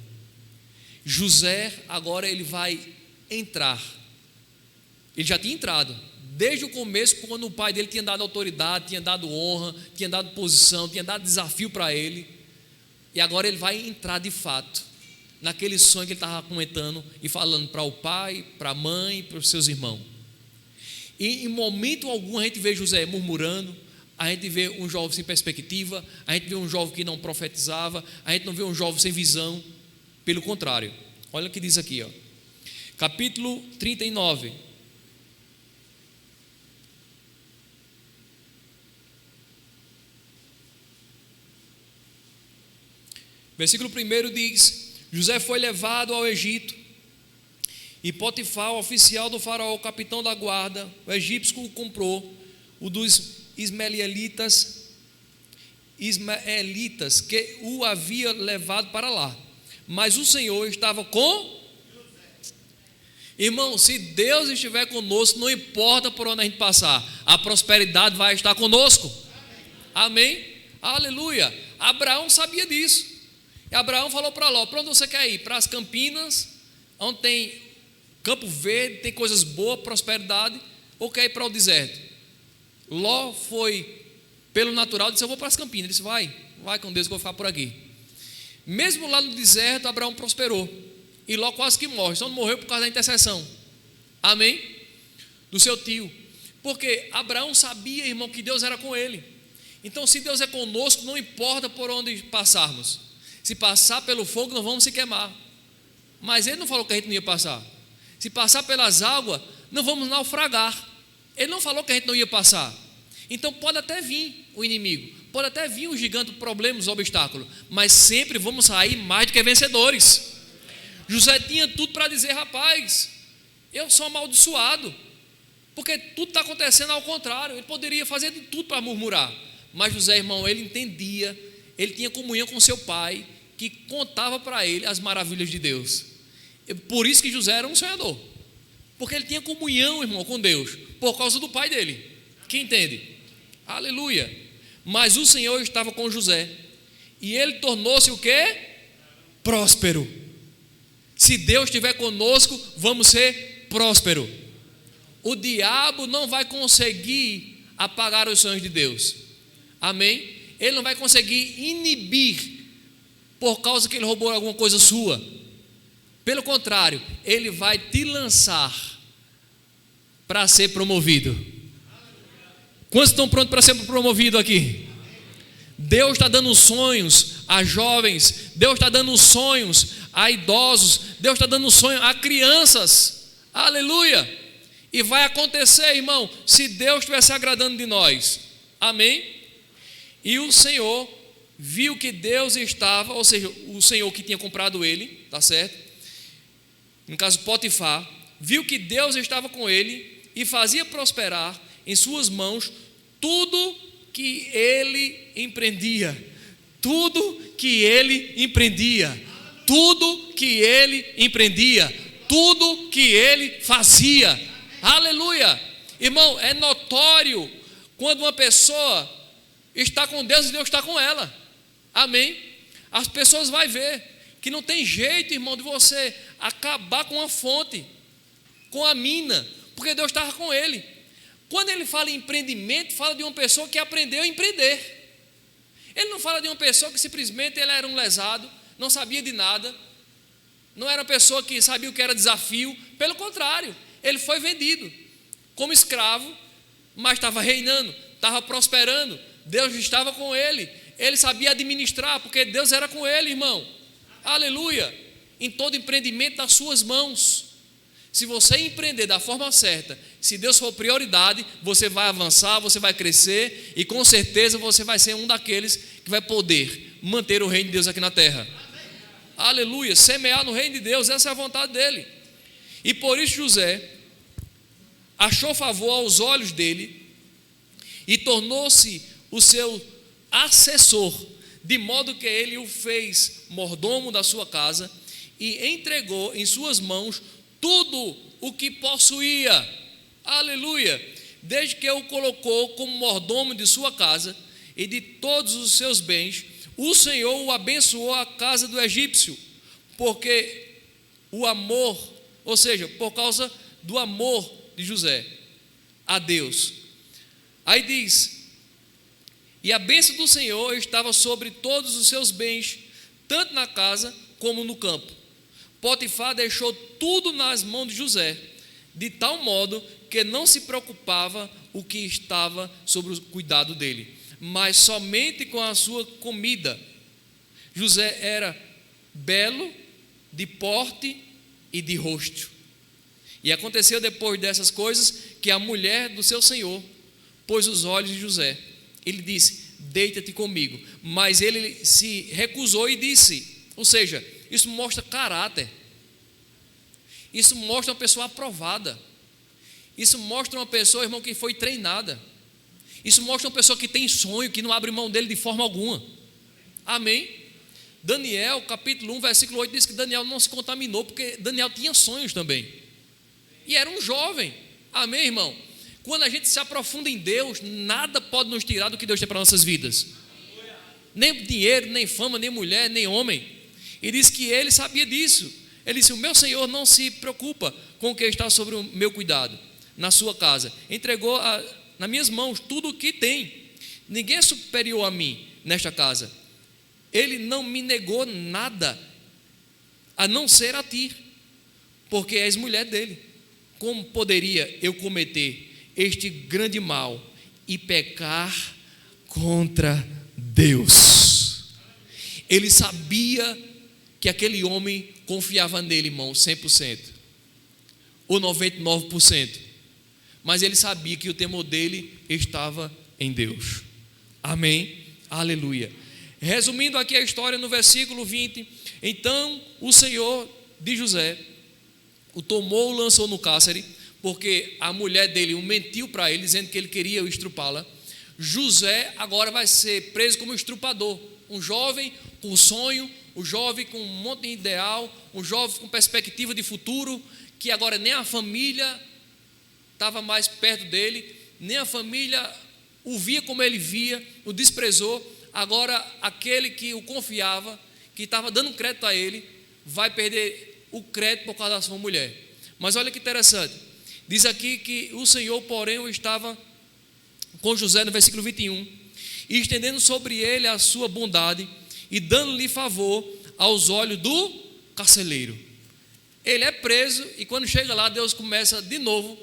José agora ele vai entrar. Ele já tinha entrado desde o começo, quando o pai dele tinha dado autoridade, tinha dado honra, tinha dado posição, tinha dado desafio para ele. E agora ele vai entrar de fato naquele sonho que ele estava comentando e falando para o pai, para a mãe, para os seus irmãos. E em momento algum a gente vê José murmurando, a gente vê um jovem sem perspectiva, a gente vê um jovem que não profetizava, a gente não vê um jovem sem visão. Pelo contrário, olha o que diz aqui, ó. Capítulo 39. Versículo 1 diz: José foi levado ao Egito, e Potifar, o oficial do faraó, o capitão da guarda, o egípcio, o comprou, o dos ismaelitas, que o havia levado para lá. Mas o Senhor estava com... Irmão, se Deus estiver conosco, não importa por onde a gente passar, a prosperidade vai estar conosco. Amém? Aleluia. Abraão sabia disso. E Abraão falou para Ló: para onde você quer ir? Para as Campinas, onde tem Campo Verde, tem coisas boas, prosperidade, ou quer ir para o deserto? Ló foi pelo natural, disse: eu vou para as Campinas. Ele disse: vai com Deus que eu vou ficar por aqui. Mesmo lá no deserto, Abraão prosperou, e Ló quase que morre, só não morreu por causa da intercessão, amém? Do seu tio, porque Abraão sabia, irmão, que Deus era com ele. Então, se Deus é conosco, não importa por onde passarmos. Se passar pelo fogo, não vamos se queimar. Mas ele não falou que a gente não ia passar. Se passar pelas águas, não vamos naufragar. Ele não falou que a gente não ia passar. Então pode até vir o inimigo, pode até vir o gigante, problemas, obstáculos, mas sempre vamos sair mais do que vencedores. José tinha tudo para dizer: rapaz, eu sou amaldiçoado, porque tudo está acontecendo ao contrário. Ele poderia fazer de tudo para murmurar, mas José, irmão, ele entendia, ele tinha comunhão com seu pai, que contava para ele as maravilhas de Deus. Por isso que José era um sonhador, porque ele tinha comunhão, irmão, com Deus, por causa do pai dele. Quem entende? Aleluia. Mas o Senhor estava com José, e ele tornou-se o quê? Próspero. Se Deus estiver conosco, vamos ser prósperos. O diabo não vai conseguir apagar os sonhos de Deus, amém? Ele não vai conseguir inibir por causa que ele roubou alguma coisa sua. Pelo contrário, ele vai te lançar para ser promovido. Quantos estão prontos para ser promovido aqui? Deus está dando sonhos a jovens, Deus está dando sonhos a idosos, Deus está dando sonhos a crianças. Aleluia. E vai acontecer, irmão, se Deus estiver se agradando de nós, amém? E o Senhor viu que Deus estava, ou seja, o Senhor que tinha comprado ele, tá certo? No caso Potifar, viu que Deus estava com ele e fazia prosperar em suas mãos tudo que ele empreendia. Tudo que ele empreendia. Tudo que ele empreendia. Tudo que ele fazia. Aleluia. Irmão, é notório quando uma pessoa está com Deus e Deus está com ela. Amém? As pessoas vão ver que não tem jeito, irmão, de você acabar com a fonte, com a mina, porque Deus estava com ele. Quando ele fala em empreendimento, fala de uma pessoa que aprendeu a empreender. Ele não fala de uma pessoa que simplesmente ele era um lesado, não sabia de nada, não era uma pessoa que sabia o que era desafio. Pelo contrário, ele foi vendido como escravo, mas estava reinando, estava prosperando. Deus estava com ele, ele sabia administrar, porque Deus era com ele, irmão. Aleluia. Em todo empreendimento das suas mãos. Se você empreender da forma certa, se Deus for prioridade, você vai avançar, você vai crescer, e com certeza você vai ser um daqueles que vai poder manter o reino de Deus aqui na terra. Aleluia. Semear no reino de Deus, essa é a vontade dele. E por isso José achou favor aos olhos dele e tornou-se o seu assessor, de modo que ele o fez mordomo da sua casa e entregou em suas mãos tudo o que possuía. Aleluia! Desde que o colocou como mordomo de sua casa e de todos os seus bens, o Senhor o abençoou a casa do egípcio, porque o amor, ou seja, por causa do amor de José a Deus. Aí diz: e a bênção do Senhor estava sobre todos os seus bens, tanto na casa como no campo. Potifar deixou tudo nas mãos de José, de tal modo que não se preocupava o que estava sob o cuidado dele, mas somente com a sua comida. José era belo, de porte e de rosto. E aconteceu depois dessas coisas que a mulher do seu senhor pôs os olhos de José. Ele disse: deita-te comigo. Mas ele se recusou e disse, ou seja, isso mostra caráter. Isso mostra uma pessoa aprovada. Isso mostra uma pessoa, irmão, que foi treinada. Isso mostra uma pessoa que tem sonho, que não abre mão dele de forma alguma. Amém? Daniel, capítulo 1, versículo 8, diz que Daniel não se contaminou, porque Daniel tinha sonhos também. E era um jovem. Amém, irmão? Quando a gente se aprofunda em Deus, nada pode nos tirar do que Deus tem para nossas vidas. Nem dinheiro, nem fama, nem mulher, nem homem. E diz que ele sabia disso. Ele disse: o meu Senhor não se preocupa com o que está sobre o meu cuidado, na sua casa. Entregou nas minhas mãos tudo o que tem. Ninguém é superior a mim nesta casa. Ele não me negou nada, a não ser a ti, porque és mulher dele. Como poderia eu cometer este grande mal e pecar contra Deus? Ele sabia que aquele homem confiava nele, irmão, 100% ou 99%, mas ele sabia que o temor dele estava em Deus. Amém? Aleluia. Resumindo aqui a história no versículo 20, então o Senhor de José o tomou, o lançou no cárcere, porque a mulher dele o mentiu para ele, dizendo que ele queria estrupá-la. José agora vai ser preso como estrupador, um jovem com sonho, um jovem com um monte de ideal, um jovem com perspectiva de futuro, que agora nem a família estava mais perto dele, nem a família o via como ele via, o desprezou. Agora aquele que o confiava, que estava dando crédito a ele, vai perder o crédito por causa da sua mulher. Mas olha que interessante, diz aqui que o Senhor, porém, estava com José no versículo 21, e estendendo sobre ele a sua bondade e dando-lhe favor aos olhos do carcereiro. Ele é preso e quando chega lá, Deus começa de novo,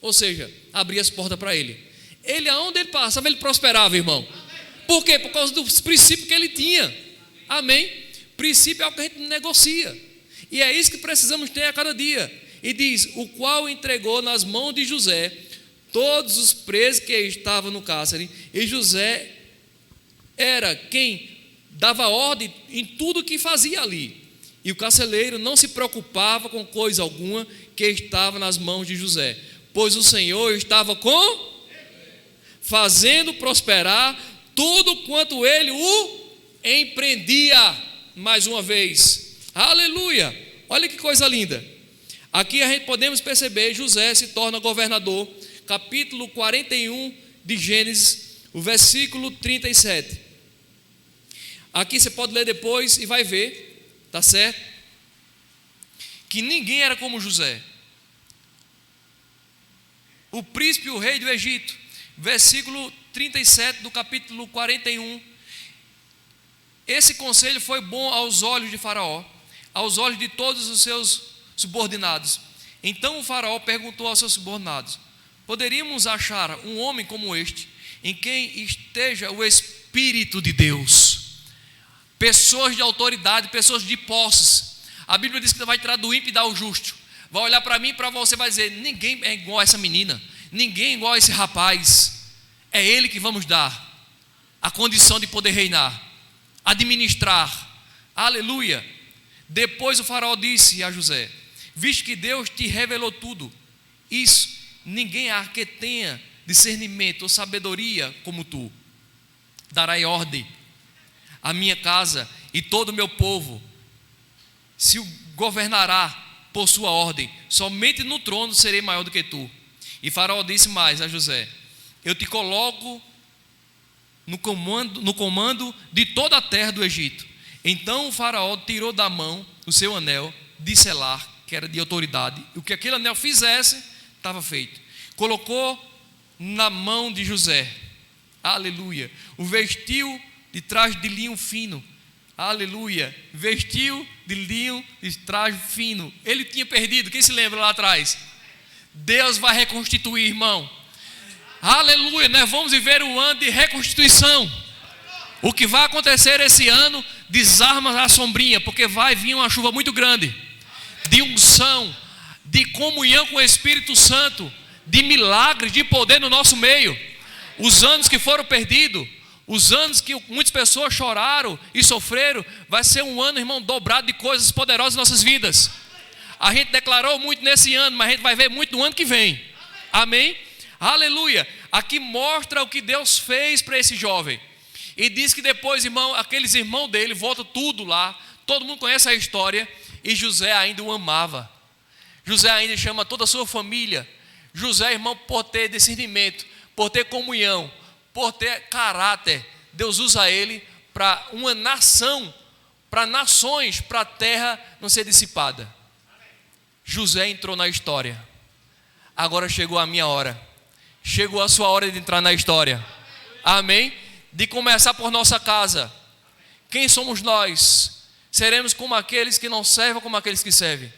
ou seja, abrir as portas para ele. Ele, aonde ele passava, ele prosperava, irmão. Por quê? Por causa dos princípios que ele tinha. Amém? Princípio é algo que a gente negocia, e é isso que precisamos ter a cada dia. E diz: o qual entregou nas mãos de José todos os presos que estavam no cárcere, e José era quem dava ordem em tudo que fazia ali, e o carcereiro não se preocupava com coisa alguma que estava nas mãos de José, pois o Senhor estava fazendo prosperar tudo quanto ele o empreendia. Mais uma vez, aleluia, olha que coisa linda. Aqui a gente podemos perceber, José se torna governador, capítulo 41 de Gênesis, o versículo 37. Aqui você pode ler depois e vai ver, tá certo? Que ninguém era como José, o príncipe, o rei do Egito. Versículo 37 do capítulo 41. Esse conselho foi bom aos olhos de Faraó, aos olhos de todos os seus subordinados. Então o Faraó perguntou aos seus subordinados: poderíamos achar um homem como este, em quem esteja o Espírito de Deus? Pessoas de autoridade, pessoas de posses. A Bíblia diz que vai tirar do ímpio e dar ao justo. Vai olhar para mim e para você e vai dizer: ninguém é igual a essa menina, ninguém é igual a esse rapaz. É ele que vamos dar a condição de poder reinar, administrar. Aleluia. Depois o Faraó disse a José: visto que Deus te revelou tudo isso, ninguém há que tenha discernimento ou sabedoria como tu. Darai ordem à minha casa e todo o meu povo se o governará por sua ordem. Somente no trono serei maior do que tu. E Faraó disse mais a José: eu te coloco no comando de toda a terra do Egito. Então o Faraó tirou da mão o seu anel de selar, que era de autoridade, e o que aquele anel fizesse estava feito. Colocou na mão de José, aleluia, o vestiu de traje de linho fino, aleluia, vestiu de linho de traje fino. Ele tinha perdido, quem se lembra lá atrás? Deus vai reconstituir, irmão, aleluia. Nós vamos viver um ano de reconstituição. O que vai acontecer esse ano, desarma a sombrinha, porque vai vir uma chuva muito grande, de unção, de comunhão com o Espírito Santo, de milagres, de poder no nosso meio. Os anos que foram perdidos, os anos que muitas pessoas choraram e sofreram, vai ser um ano, irmão, dobrado de coisas poderosas em nossas vidas. A gente declarou muito nesse ano, mas a gente vai ver muito no ano que vem. Amém? Aleluia. Aqui mostra o que Deus fez para esse jovem. E diz que depois, irmão, aqueles irmãos dele voltam tudo lá. Todo mundo conhece a história. E José ainda o amava. José ainda chama toda a sua família. José, irmão, por ter discernimento, por ter comunhão, por ter caráter, Deus usa ele para uma nação, para nações, para a terra não ser dissipada. José entrou na história. Agora chegou a minha hora. Chegou a sua hora de entrar na história. Amém? De começar por nossa casa. Quem somos nós? Seremos como aqueles que não servem, como aqueles que servem.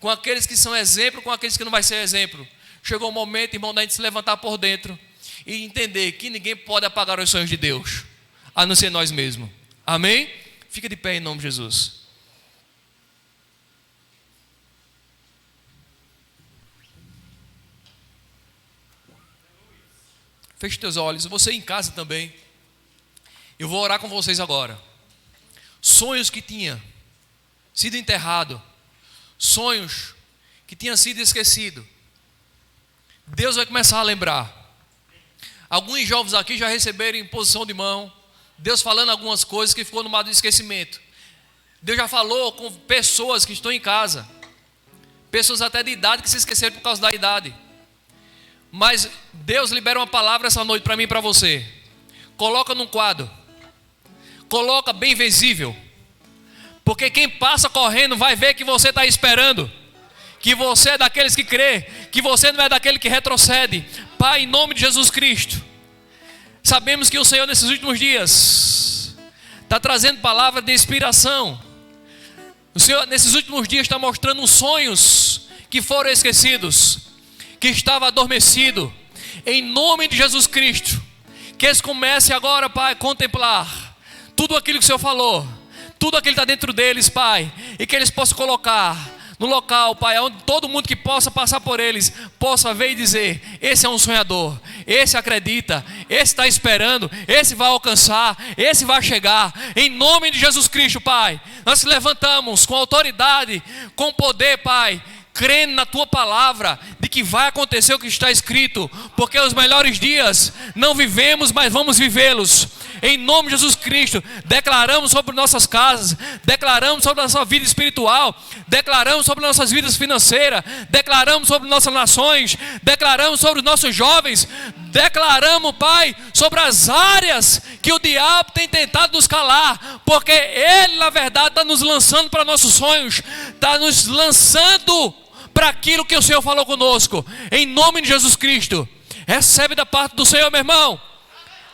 Com aqueles que são exemplo, com aqueles que não vai ser exemplo. Chegou o momento, irmão, da gente se levantar por dentro e entender que ninguém pode apagar os sonhos de Deus, a não ser nós mesmos. Amém? Fica de pé em nome de Jesus. Feche teus olhos, você em casa também. Eu vou orar com vocês agora. Sonhos que tinha sido enterrado, sonhos que tinham sido esquecidos, Deus vai começar a lembrar. Alguns jovens aqui já receberam imposição de mão, Deus falando algumas coisas que ficou no mar do esquecimento. Deus já falou com pessoas que estão em casa, pessoas até de idade que se esqueceram por causa da idade. Mas Deus libera uma palavra essa noite para mim e para você. Coloca num quadro, coloca bem visível, porque quem passa correndo vai ver que você está esperando, que você é daqueles que crê, que você não é daquele que retrocede. Pai, em nome de Jesus Cristo, sabemos que o Senhor nesses últimos dias está trazendo palavra de inspiração. O Senhor nesses últimos dias está mostrando sonhos que foram esquecidos, que estava adormecido. Em nome de Jesus Cristo, que eles comecem agora, Pai, a contemplar tudo aquilo que o Senhor falou, tudo aquilo que está dentro deles, Pai, e que eles possam colocar no local, Pai, onde todo mundo que possa passar por eles possa ver e dizer: esse é um sonhador, esse acredita, esse está esperando, esse vai alcançar, esse vai chegar. Em nome de Jesus Cristo, Pai, nós se levantamos com autoridade, com poder, Pai, crendo na Tua palavra, de que vai acontecer o que está escrito, porque os melhores dias não vivemos, mas vamos vivê-los. Em nome de Jesus Cristo, declaramos sobre nossas casas, declaramos sobre a nossa vida espiritual, declaramos sobre nossas vidas financeiras, declaramos sobre nossas nações, declaramos sobre os nossos jovens, declaramos, Pai, sobre as áreas que o diabo tem tentado nos calar, porque ele, na verdade, está nos lançando para nossos sonhos, está nos lançando para aquilo que o Senhor falou conosco. Em nome de Jesus Cristo, recebe da parte do Senhor, meu irmão.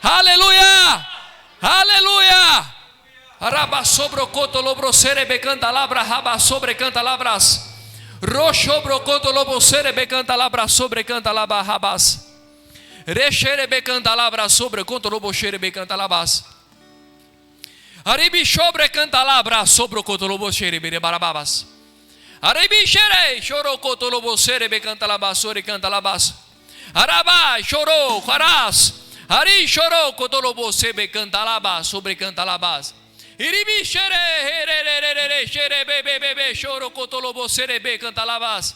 Aleluia! Aleluia! Araba sobre o coto lobo serebe canta labra raba sobre canta labras. Roxo brocoto lobo serebe canta labra sobre canta labra rabas. Recherebe canta labra sobre conto lobo serebe canta labas. Aribi sobre canta labra sobre o coto lobo serebe barababas. Aribi xerei chorou coto lobo serebe canta labas sobre canta labas. Araba chorou caras. Ari chorou, codolobo sebe canta labas, sobre canta labas. Iribi xere, xere, bebe, choro, cotolobo, serebe, canta labas.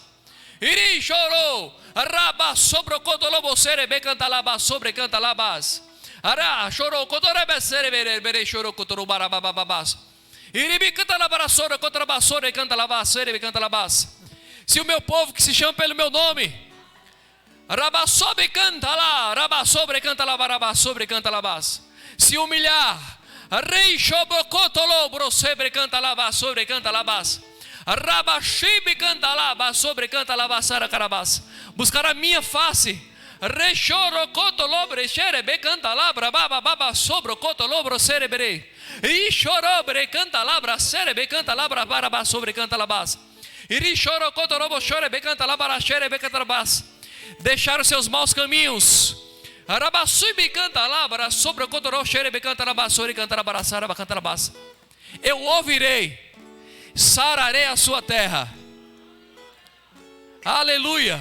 Iri chorou, raba, sobre o cotolobo, serebe, canta labas, sobre, canta labas. Ara, chorou, cotorebe, serebe, chorou, cotolobo, barabababas. Iribi canta labas, sobre, contrabassore, canta labas, serebe, canta labas. Se o meu povo que se chama pelo meu nome, raba, sobre, canta lá, raba, sobre, canta lá, baraba, sobre, canta labas. Se humilhar, Rei Shobokotolo, brosebre canta lava, sobre canta labas. Rabashibi canta lava, sobre canta lava, sara carabas. Buscar a minha face. Rei Shorokotolo, brecherebe canta labra, baba, baba, sobre cotolo, brosebre. E chorobre canta labra, serebe canta labra, baraba, sobre canta labas. Iri chorokotolo, chorebe canta labra, xerebe canta labas. Deixar os seus maus caminhos. Arabassuibe canta labra, sobre o cotoró, xerebe canta labassori, canta labaraçara, canta labassa. Eu ouvirei, sararei a sua terra. Aleluia.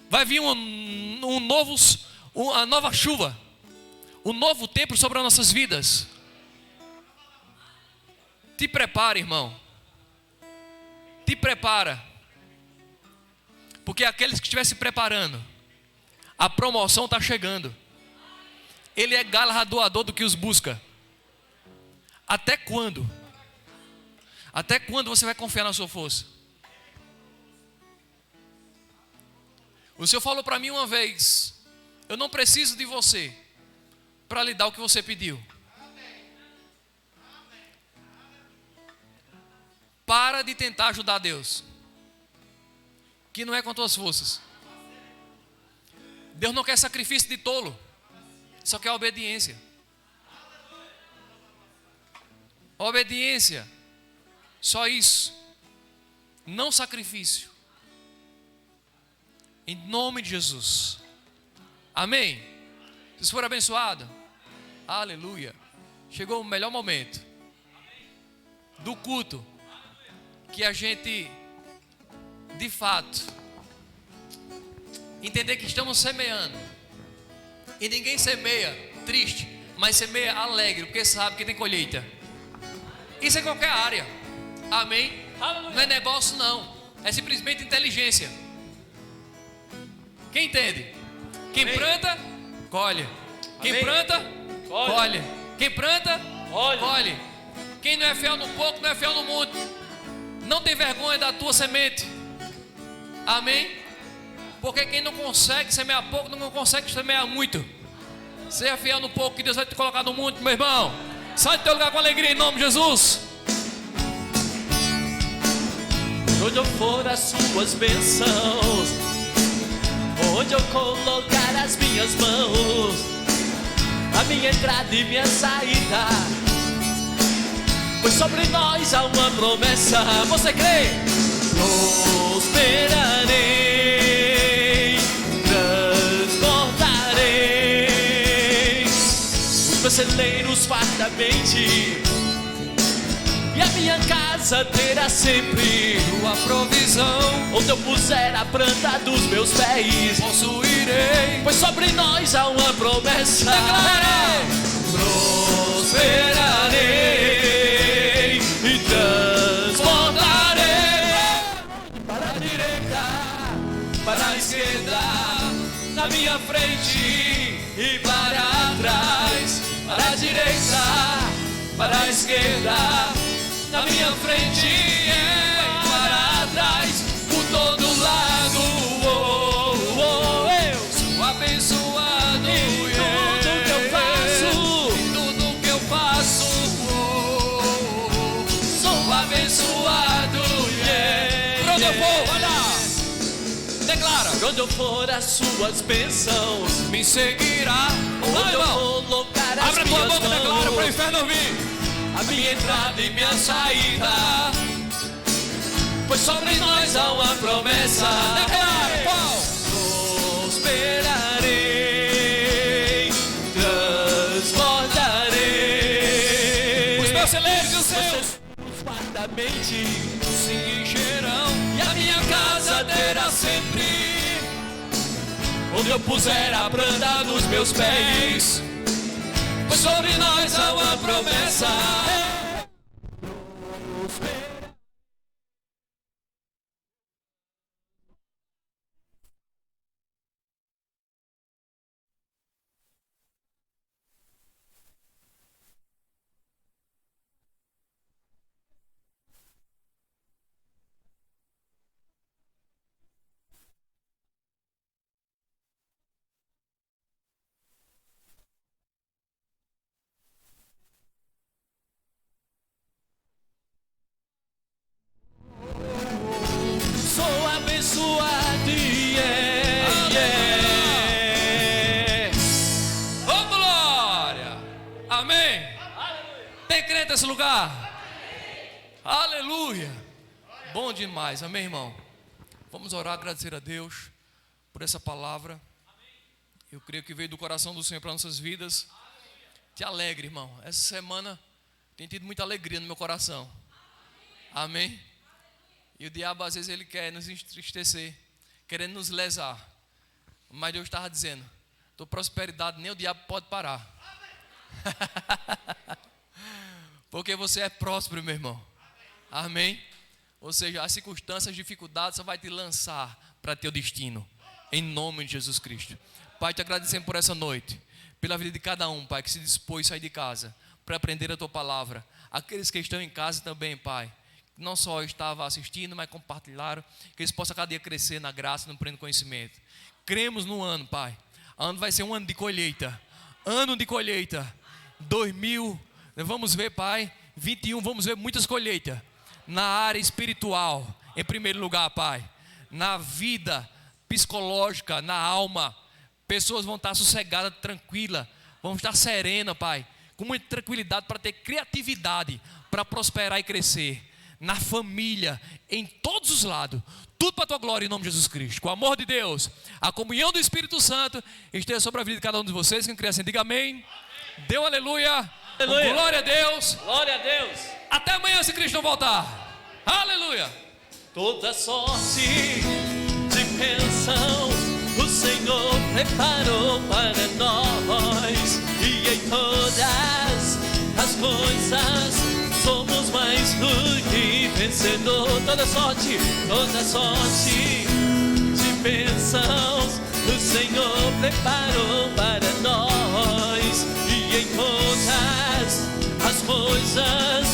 Vai vir uma nova chuva, um novo tempo sobre as nossas vidas. Te prepara, irmão. Te prepara. Porque aqueles que estiver se preparando, a promoção está chegando. Ele é galardoador do que os busca. Até quando? Até quando você vai confiar na sua força? O Senhor falou para mim uma vez: eu não preciso de você para lhe dar o que você pediu. Para de tentar ajudar Deus, que não é com as tuas forças. Deus não quer sacrifício de tolo, só quer obediência. Obediência, só isso. Não sacrifício. Em nome de Jesus. Amém. Vocês foram abençoados? Aleluia. Chegou o melhor momento do culto, que a gente, de fato, entender que estamos semeando. E ninguém semeia triste, mas semeia alegre, porque sabe que tem colheita. Isso é qualquer área. Amém? Não é negócio não, é simplesmente inteligência. Quem entende? Quem planta, colhe. Quem planta, colhe. Quem planta, colhe. Quem não é fiel no pouco, não é fiel no muito. Não tem vergonha da tua semente. Amém? Porque quem não consegue semear pouco, não consegue semear muito. Seja fiel no pouco, que Deus vai te colocar no muito, meu irmão. Sai do teu lugar com alegria em nome de Jesus. Onde eu for as suas bênçãos, onde eu colocar as minhas mãos, a minha entrada e minha saída, pois sobre nós há uma promessa. Você crê? Prosperarei, transbordarei os meus celeiros fartamente, e a minha casa terá sempre Tua provisão, onde eu puser a planta dos meus pés, possuirei. pois sobre nós há uma promessa. Declararei. Prosperarei e transbordarei para a direita, para a esquerda, na minha frente e para trás, para a direita, para a esquerda, na minha frente e para trás, por todo lado. Eu Sou abençoado em tudo que eu faço, em tudo que eu faço. sou abençoado. Pra onde eu for, vai lá. Declara. Quando eu for as suas bênçãos, Me seguirá. Vai, onde eu irmão. colocar as Abre a tua minhas boca, declara para o mãos, inferno ouvir. a minha entrada e minha saída, pois sobre nós há uma promessa. Declara, qual? Prosperarei, transbordarei, Os meus celeiros e os seus vocês fartamente, se encherão. e a minha casa terá sempre onde eu puser a planta dos meus pés, pois sobre nós há uma promessa. amém? Tem crente nesse lugar? Aleluia. Bom demais, amém, irmão? Vamos orar, agradecer a Deus por essa palavra. Eu creio que veio do coração do Senhor para nossas vidas. Te alegre, irmão. Essa semana tem tido muita alegria no meu coração. Amém? E o diabo às vezes ele quer nos entristecer, querendo nos lesar. Mas Deus estava dizendo: tua prosperidade nem o diabo pode parar. Porque você é próspero, meu irmão. Amém? Ou seja, as circunstâncias, as dificuldades só vai te lançar para teu destino. Em nome de Jesus Cristo. Pai, te agradecemos por essa noite, pela vida de cada um, Pai, que se dispôs a sair de casa para aprender a tua palavra. Aqueles que estão em casa também, Pai, que não só estavam assistindo, mas compartilharam, que eles possam cada dia crescer na graça, no pleno conhecimento. Cremos no ano, Pai. O ano vai ser um ano de colheita. Ano de colheita. 2000, vamos ver, Pai, 21, vamos ver muitas colheitas. Na área espiritual, em primeiro lugar, Pai. Na vida psicológica, na alma. Pessoas vão estar sossegadas, tranquilas, vão estar serenas, Pai, com muita tranquilidade para ter criatividade, para prosperar e crescer. Na família, em todos os lados, tudo para a tua glória em nome de Jesus Cristo. Com o amor de Deus, a comunhão do Espírito Santo esteja sobre a vida de cada um de vocês. Quem crê assim, diga amém. Deu aleluia. Aleluia. Glória a Deus. Glória a Deus. Até amanhã, se Cristo não voltar. Aleluia. Toda sorte de bênção o Senhor preparou para nós, e em todas as coisas somos mais do que vencedor. Toda sorte de bênçãos o Senhor preparou para nós, e em todas as coisas